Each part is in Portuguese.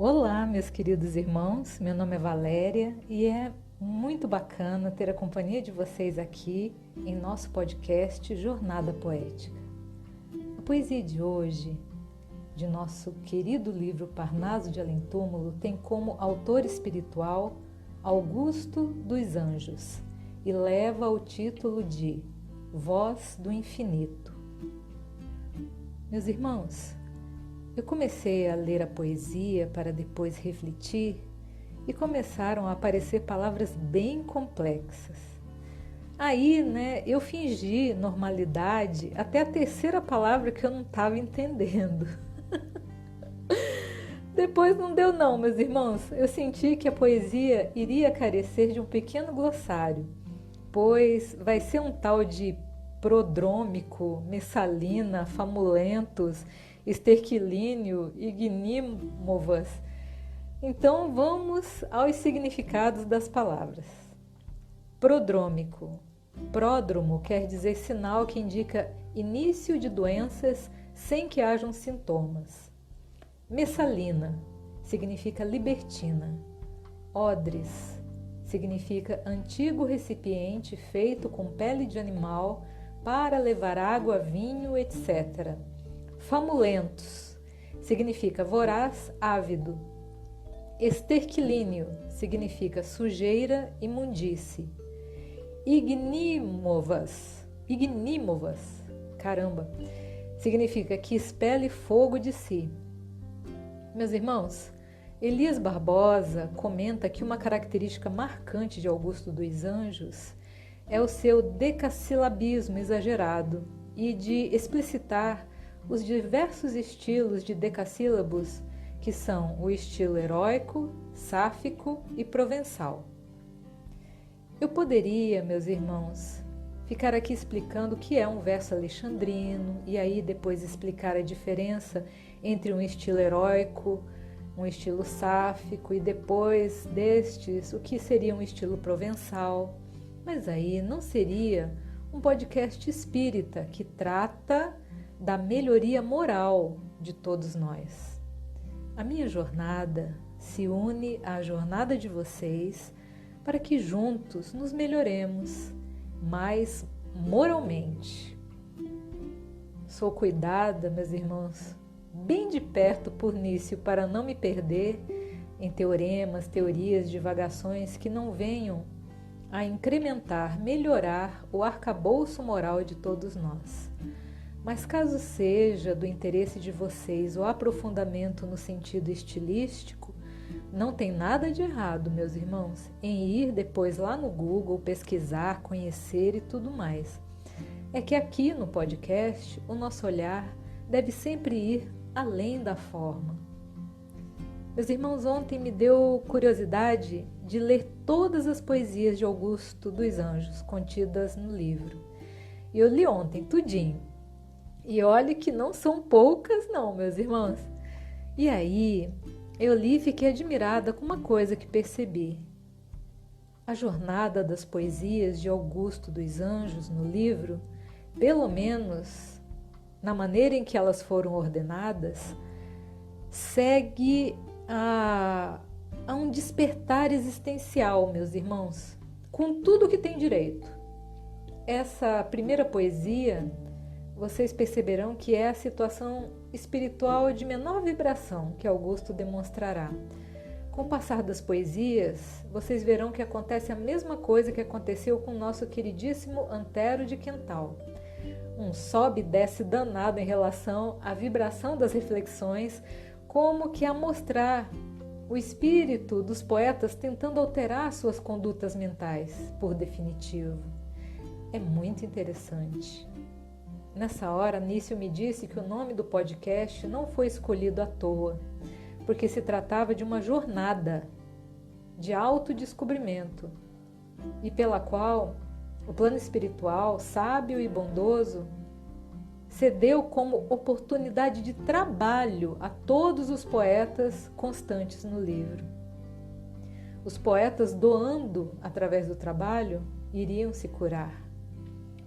Olá, meus queridos irmãos, meu nome é Valéria e é muito bacana ter a companhia de vocês aqui em nosso podcast Jornada Poética. A poesia de hoje, de nosso querido livro Parnaso de Além Túmulo, tem como autor espiritual Augusto dos Anjos e leva o título de Voz do Infinito. Meus irmãos, eu comecei a ler a poesia para depois refletir e começaram a aparecer palavras bem complexas. Aí, eu fingi normalidade até a terceira palavra que eu não estava entendendo. Depois não deu não, meus irmãos. Eu senti que a poesia iria carecer de um pequeno glossário, pois vai ser um tal de prodrômico, messalina, famulentos, esterquilínio, ignímovas. Então vamos aos significados das palavras. Prodrômico. Pródromo quer dizer sinal que indica início de doenças sem que hajam sintomas. Messalina significa libertina. Odres significa antigo recipiente feito com pele de animal para levar água, vinho, etc. Famulentos significa voraz, ávido. Esterquilíneo significa sujeira, imundície. Ignímovas, significa que expele fogo de si. Meus irmãos, Elias Barbosa comenta que uma característica marcante de Augusto dos Anjos é o seu decassilabismo exagerado e de explicitar os diversos estilos de decassílabos, que são o estilo heróico, sáfico e provençal. Eu poderia, meus irmãos, ficar aqui explicando o que é um verso alexandrino e aí depois explicar a diferença entre um estilo heróico, um estilo sáfico e depois destes o que seria um estilo provençal. Mas aí não seria um podcast espírita que trata da melhoria moral de todos nós. A minha jornada se une à jornada de vocês para que juntos nos melhoremos mais moralmente. Sou cuidada, meus irmãos, bem de perto por Nício para não me perder em teoremas, teorias, divagações que não venham a incrementar, melhorar o arcabouço moral de todos nós. Mas caso seja do interesse de vocês o aprofundamento no sentido estilístico, não tem nada de errado, meus irmãos, em ir depois lá no Google, pesquisar, conhecer e tudo mais. É que aqui no podcast o nosso olhar deve sempre ir além da forma. Meus irmãos, ontem me deu curiosidade de ler todas as poesias de Augusto dos Anjos contidas no livro. E eu li ontem tudinho. E olhe que não são poucas não, meus irmãos. E aí, eu li e fiquei admirada com uma coisa que percebi. A jornada das poesias de Augusto dos Anjos no livro, pelo menos na maneira em que elas foram ordenadas, segue a um despertar existencial, meus irmãos, com tudo que tem direito. Essa primeira poesia, vocês perceberão que é a situação espiritual de menor vibração que Augusto demonstrará. Com o passar das poesias, vocês verão que acontece a mesma coisa que aconteceu com o nosso queridíssimo Antero de Quental. Um sobe e desce danado em relação à vibração das reflexões, como que a mostrar o espírito dos poetas tentando alterar suas condutas mentais, por definitivo. É muito interessante. Nessa hora, Nício me disse que o nome do podcast não foi escolhido à toa, porque se tratava de uma jornada de autodescobrimento e pela qual o plano espiritual, sábio e bondoso, cedeu como oportunidade de trabalho a todos os poetas constantes no livro. Os poetas, doando através do trabalho, iriam se curar.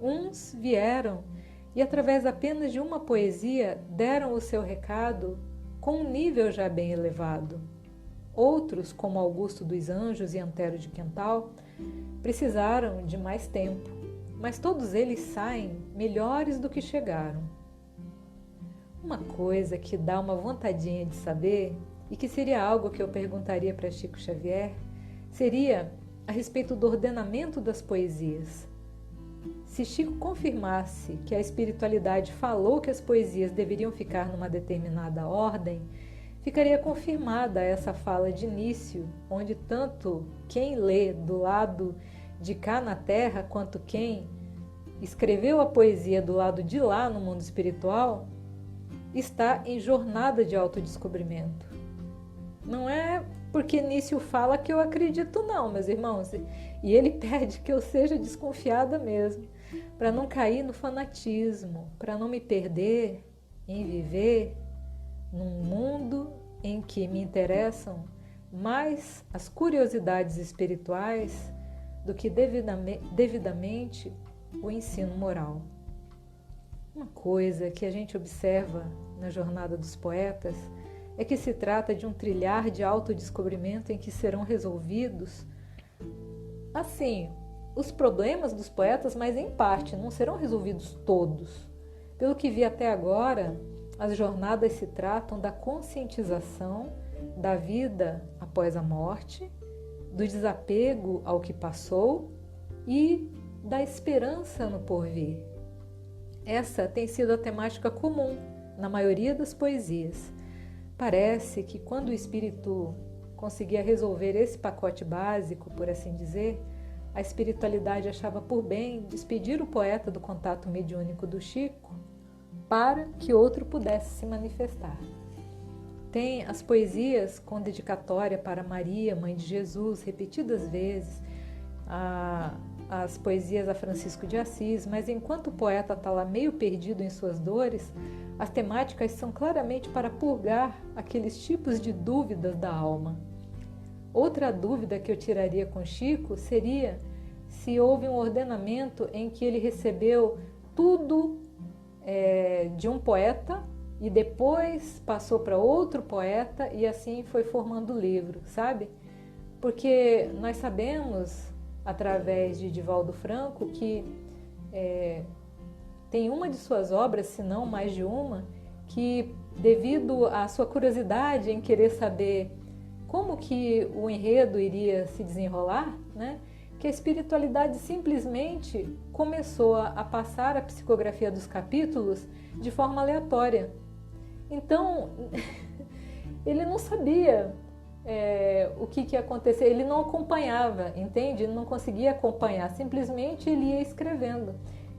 Uns vieram e, através apenas de uma poesia, deram o seu recado com um nível já bem elevado. Outros, como Augusto dos Anjos e Antero de Quental, precisaram de mais tempo, mas todos eles saem melhores do que chegaram. Uma coisa que dá uma vontadinha de saber, e que seria algo que eu perguntaria para Chico Xavier, seria a respeito do ordenamento das poesias. Se Chico confirmasse que a espiritualidade falou que as poesias deveriam ficar numa determinada ordem, ficaria confirmada essa fala de início, onde tanto quem lê do lado de cá na Terra, quanto quem escreveu a poesia do lado de lá no mundo espiritual, está em jornada de autodescobrimento. Não é porque Nício fala que eu acredito não, meus irmãos, e ele pede que eu seja desconfiada mesmo, para não cair no fanatismo, para não me perder em viver num mundo em que me interessam mais as curiosidades espirituais do que devidamente o ensino moral. Uma coisa que a gente observa na jornada dos poetas é que se trata de um trilhar de autodescobrimento em que serão resolvidos, assim, os problemas dos poetas, mas em parte, não serão resolvidos todos. Pelo que vi até agora, as jornadas se tratam da conscientização da vida após a morte, do desapego ao que passou e da esperança no porvir. Essa tem sido a temática comum na maioria das poesias. Parece que quando o espírito conseguia resolver esse pacote básico, por assim dizer, a espiritualidade achava por bem despedir o poeta do contato mediúnico do Chico para que outro pudesse se manifestar. Tem as poesias com dedicatória para Maria, Mãe de Jesus, repetidas vezes, as poesias a Francisco de Assis, mas enquanto o poeta está lá meio perdido em suas dores, as temáticas são claramente para purgar aqueles tipos de dúvidas da alma. Outra dúvida que eu tiraria com Chico seria se houve um ordenamento em que ele recebeu tudo de um poeta e depois passou para outro poeta e assim foi formando o livro, sabe? Porque nós sabemos, através de Divaldo Franco, que tem uma de suas obras, se não mais de uma, que devido à sua curiosidade em querer saber como que o enredo iria se desenrolar, né, que a espiritualidade simplesmente começou a passar a psicografia dos capítulos de forma aleatória. Então, ele não sabia o que ia acontecer, ele não acompanhava, entende? Ele não conseguia acompanhar, simplesmente ele ia escrevendo.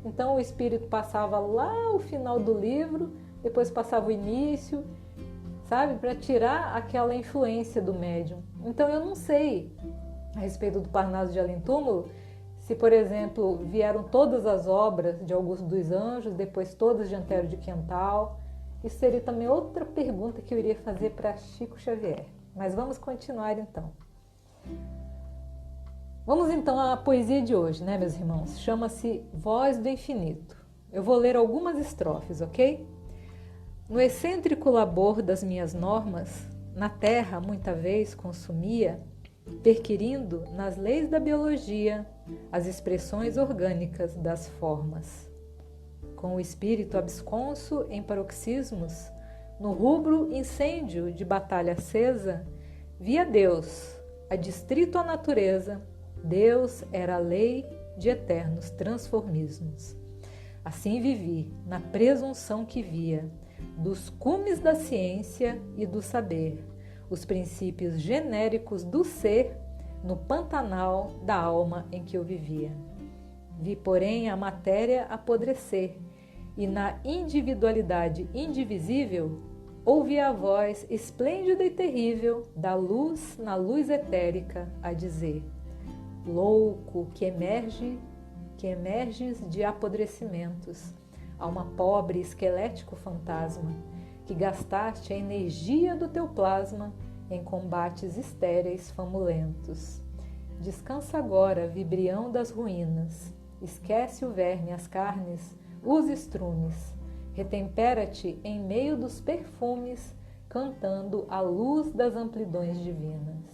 Então o espírito passava lá o final do livro, depois passava o início, sabe? Para tirar aquela influência do médium. Então eu não sei, a respeito do Parnaso de Além Túmulo, se, por exemplo, vieram todas as obras de Augusto dos Anjos, depois todas de Antero de Quental. Isso seria também outra pergunta que eu iria fazer para Chico Xavier. Mas vamos continuar então. Vamos então à poesia de hoje, né, meus irmãos? Chama-se Voz do Infinito. Eu vou ler algumas estrofes, ok? No excêntrico labor das minhas normas, na terra muita vez consumia, perquirindo nas leis da biologia as expressões orgânicas das formas. Com o espírito absconso em paroxismos, no rubro incêndio de batalha acesa, via Deus, adstrito à natureza. Deus era a lei de eternos transformismos. Assim vivi, na presunção que via, dos cumes da ciência e do saber, os princípios genéricos do ser no pantanal da alma em que eu vivia. Vi, porém, a matéria apodrecer, e na individualidade indivisível ouvi a voz esplêndida e terrível da luz na luz etérica a dizer: louco que emerges de apodrecimentos, alma pobre, esquelético fantasma, que gastaste a energia do teu plasma em combates estéreis famulentos. Descansa agora, vibrião das ruínas, esquece o verme, as carnes, os estrumes, retempera-te em meio dos perfumes cantando à luz das amplidões divinas.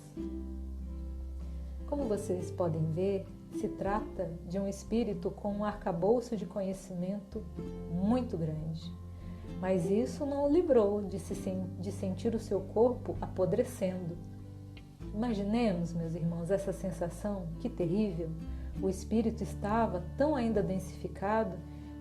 Como vocês podem ver, se trata de um espírito com um arcabouço de conhecimento muito grande. Mas isso não o livrou de sentir o seu corpo apodrecendo. Imaginemos, meus irmãos, essa sensação, que terrível! O espírito estava tão ainda densificado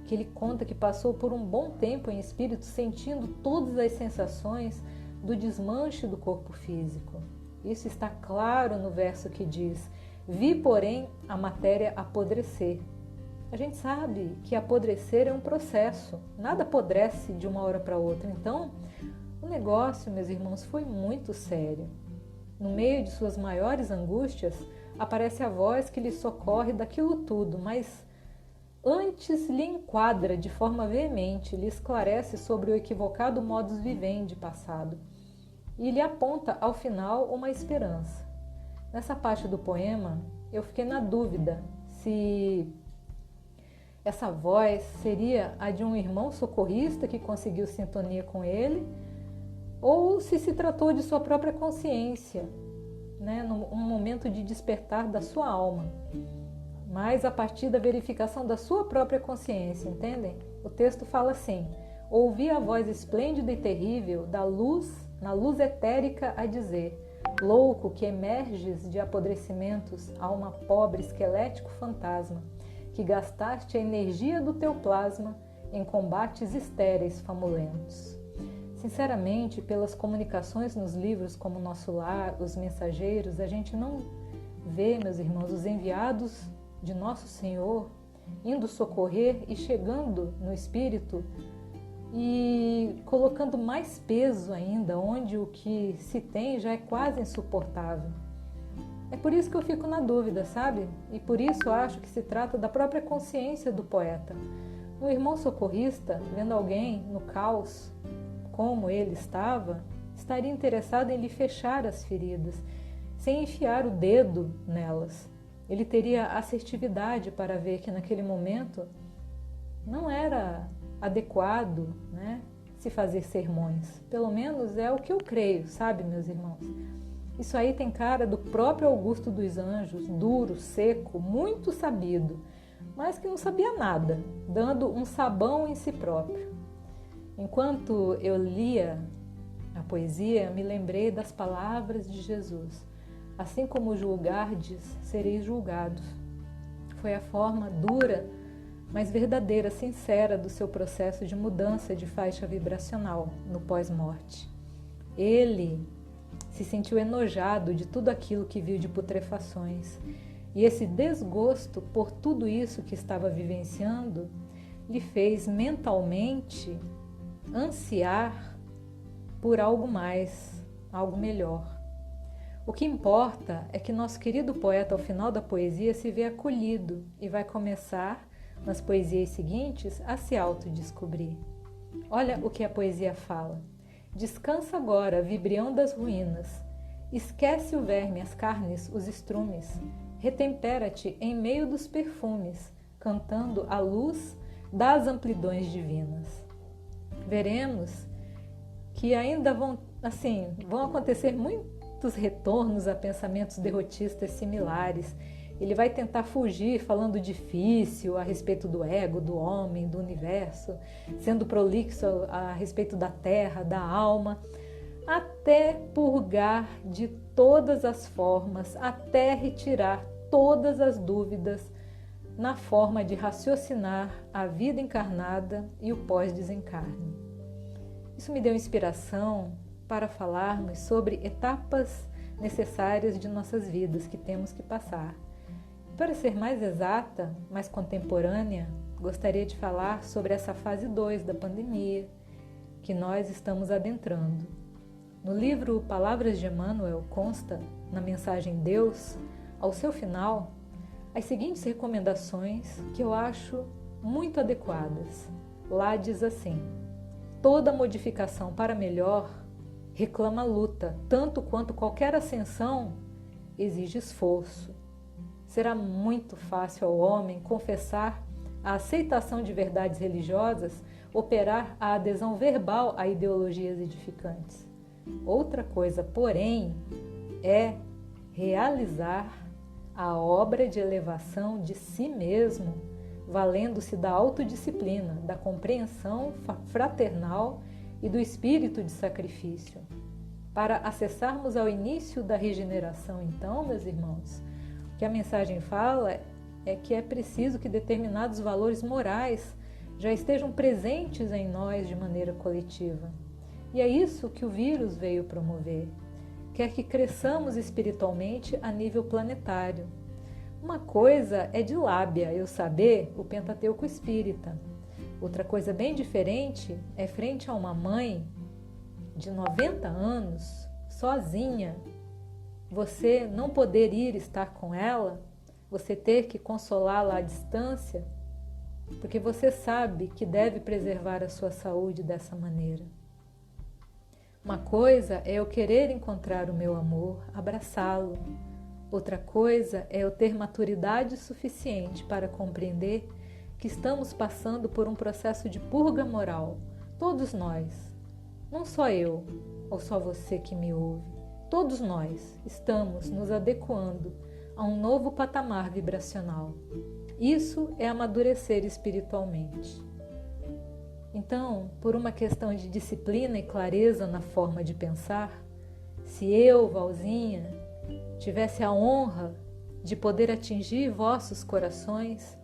que ele conta que passou por um bom tempo em espírito sentindo todas as sensações do desmanche do corpo físico. Isso está claro no verso que diz: vi, porém, a matéria apodrecer. A gente sabe que apodrecer é um processo, nada apodrece de uma hora para outra. Então, o negócio, meus irmãos, foi muito sério. No meio de suas maiores angústias, aparece a voz que lhe socorre daquilo tudo, mas antes lhe enquadra de forma veemente, lhe esclarece sobre o equivocado modus vivendi passado e lhe aponta ao final uma esperança. Nessa parte do poema, eu fiquei na dúvida se essa voz seria a de um irmão socorrista que conseguiu sintonia com ele, ou se tratou de sua própria consciência, né, num momento de despertar da sua alma, mas a partir da verificação da sua própria consciência, entendem? O texto fala assim: ouvi a voz esplêndida e terrível da luz, na luz etérica, a dizer: louco que emerges de apodrecimentos, alma pobre, esquelético fantasma, que gastaste a energia do teu plasma em combates estéreis famulentos. Sinceramente, pelas comunicações nos livros como Nosso Lar, Os Mensageiros, a gente não vê, meus irmãos, os enviados de Nosso Senhor indo socorrer e chegando no espírito e colocando mais peso ainda, onde o que se tem já é quase insuportável. É por isso que eu fico na dúvida, sabe? E por isso acho que se trata da própria consciência do poeta. Um irmão socorrista, vendo alguém no caos, como ele estava, estaria interessado em lhe fechar as feridas, sem enfiar o dedo nelas. Ele teria assertividade para ver que naquele momento não era adequado, né, se fazer sermões. Pelo menos é o que eu creio, sabe, meus irmãos? Isso aí tem cara do próprio Augusto dos Anjos, duro, seco, muito sabido, mas que não sabia nada, dando um sabão em si próprio. Enquanto eu lia a poesia, me lembrei das palavras de Jesus: assim como julgardes, sereis julgados. Foi a forma dura, mas verdadeira, sincera do seu processo de mudança de faixa vibracional no pós-morte. Ele se sentiu enojado de tudo aquilo que viu de putrefações, e esse desgosto por tudo isso que estava vivenciando lhe fez mentalmente ansiar por algo mais, algo melhor. O que importa é que nosso querido poeta, ao final da poesia, se vê acolhido e vai começar, nas poesias seguintes, a se autodescobrir. Olha o que a poesia fala: descansa agora, vibrião das ruínas, esquece o verme, as carnes, os estrumes, retempera-te em meio dos perfumes, cantando a luz das amplidões divinas. Veremos que ainda vão acontecer muitos retornos a pensamentos derrotistas similares. Ele vai tentar fugir falando difícil a respeito do ego, do homem, do universo, sendo prolixo a respeito da terra, da alma, até purgar de todas as formas, até retirar todas as dúvidas na forma de raciocinar a vida encarnada e o pós-desencarne. Isso me deu inspiração para falarmos sobre etapas necessárias de nossas vidas que temos que passar. Para ser mais exata, mais contemporânea, gostaria de falar sobre essa fase 2 da pandemia que nós estamos adentrando. No livro Palavras de Emmanuel consta, na mensagem Deus, ao seu final, as seguintes recomendações que eu acho muito adequadas. Lá diz assim: toda modificação para melhor reclama luta, tanto quanto qualquer ascensão exige esforço. Será muito fácil ao homem confessar a aceitação de verdades religiosas, operar a adesão verbal a ideologias edificantes. Outra coisa, porém, é realizar a obra de elevação de si mesmo, valendo-se da autodisciplina, da compreensão fraternal e do espírito de sacrifício. Para acessarmos ao início da regeneração, então, meus irmãos, o que a mensagem fala é que é preciso que determinados valores morais já estejam presentes em nós de maneira coletiva. E é isso que o vírus veio promover. Quer que cresçamos espiritualmente a nível planetário. Uma coisa é de lábia eu saber o Pentateuco espírita. Outra coisa bem diferente é frente a uma mãe de 90 anos, sozinha, você não poder ir estar com ela, você ter que consolá-la à distância, porque você sabe que deve preservar a sua saúde dessa maneira. Uma coisa é eu querer encontrar o meu amor, abraçá-lo. Outra coisa é eu ter maturidade suficiente para compreender que estamos passando por um processo de purga moral, todos nós. Não só eu, ou só você que me ouve. Todos nós estamos nos adequando a um novo patamar vibracional. Isso é amadurecer espiritualmente. Então, por uma questão de disciplina e clareza na forma de pensar, se eu, Valzinha, tivesse a honra de poder atingir vossos corações,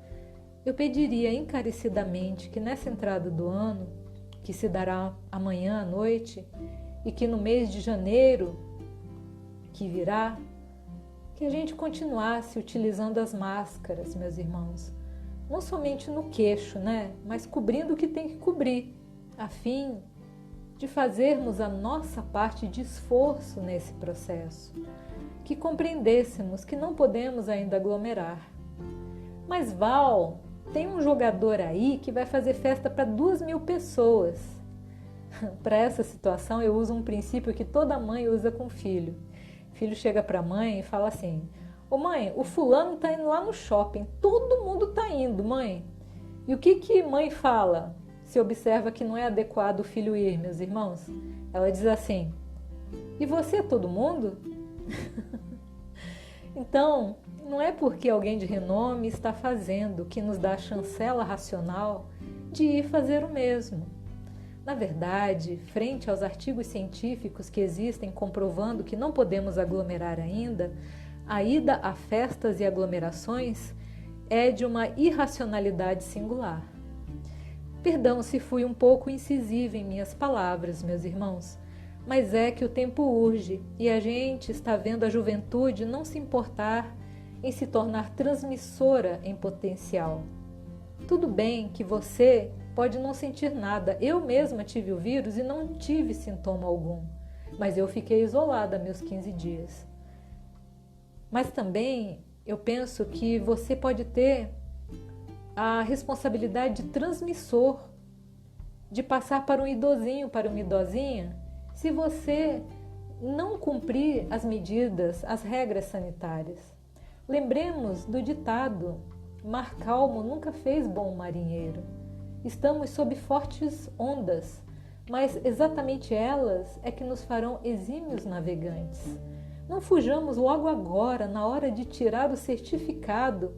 eu pediria encarecidamente que nessa entrada do ano, que se dará amanhã à noite, e que no mês de janeiro que virá, que a gente continuasse utilizando as máscaras, meus irmãos, não somente no queixo, né? Mas cobrindo o que tem que cobrir, a fim de fazermos a nossa parte de esforço nesse processo, que compreendêssemos que não podemos ainda aglomerar. Mas Val, tem um jogador aí que vai fazer festa para 2.000 pessoas. Para essa situação eu uso um princípio que toda mãe usa com o filho. O filho chega para a mãe e fala assim: ô mãe, o fulano está indo lá no shopping, todo mundo está indo, mãe. E o que mãe fala se observa que não é adequado o filho ir, meus irmãos? Ela diz assim: e você, todo mundo? Então, não é porque alguém de renome está fazendo que nos dá a chancela racional de ir fazer o mesmo. Na verdade, frente aos artigos científicos que existem comprovando que não podemos aglomerar ainda, a ida a festas e aglomerações é de uma irracionalidade singular. Perdão se fui um pouco incisiva em minhas palavras, meus irmãos, mas é que o tempo urge e a gente está vendo a juventude não se importar em se tornar transmissora em potencial. Tudo bem que você pode não sentir nada. Eu mesma tive o vírus e não tive sintoma algum, mas eu fiquei isolada meus 15 dias. Mas também eu penso que você pode ter a responsabilidade de transmissor, de passar para um idosinho, para uma idosinha, se você não cumprir as medidas, as regras sanitárias. Lembremos do ditado: mar calmo nunca fez bom marinheiro. Estamos sob fortes ondas, mas exatamente elas é que nos farão exímios navegantes. Não fujamos logo agora, na hora de tirar o certificado,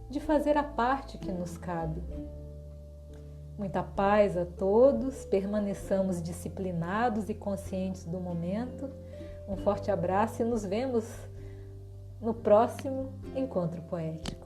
de fazer a parte que nos cabe. Muita paz a todos, permaneçamos disciplinados e conscientes do momento. Um forte abraço e nos vemos no próximo Encontro Poético.